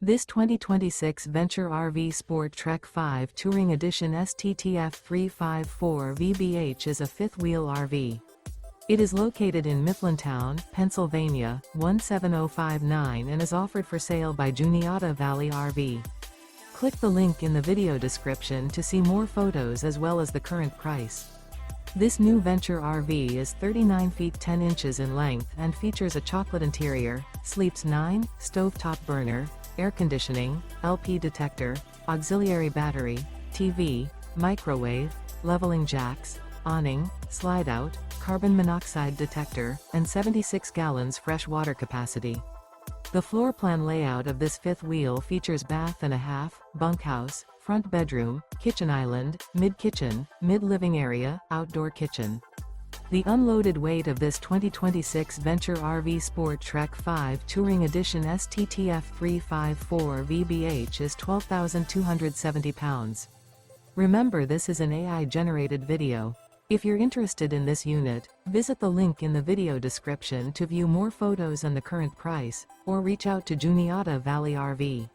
This 2026 Venture RV SportTrek 5 Touring Edition STTF 354 VBH is a fifth-wheel RV. It is located in Mifflintown, Pennsylvania, 17059 and is offered for sale by Juniata Valley RV. Click the link in the video description to see more photos as well as the current price. This new Venture RV is 39 feet 10 inches in length and features a chocolate interior, sleeps 9, stovetop burner, air conditioning, LP detector, auxiliary battery, TV, microwave, leveling jacks, awning, slide-out, carbon monoxide detector, and 76 gallons fresh water capacity. The floor plan layout of this fifth wheel features bath and a half, bunkhouse, front bedroom, kitchen island, mid-kitchen, mid-living area, outdoor kitchen. The unloaded weight of this 2026 Venture RV SportTrek 5 Touring Edition STTF 354 VBH is 12,270 pounds. Remember, this is an AI-generated video. If you're interested in this unit, visit the link in the video description to view more photos and the current price, or reach out to Juniata Valley RV.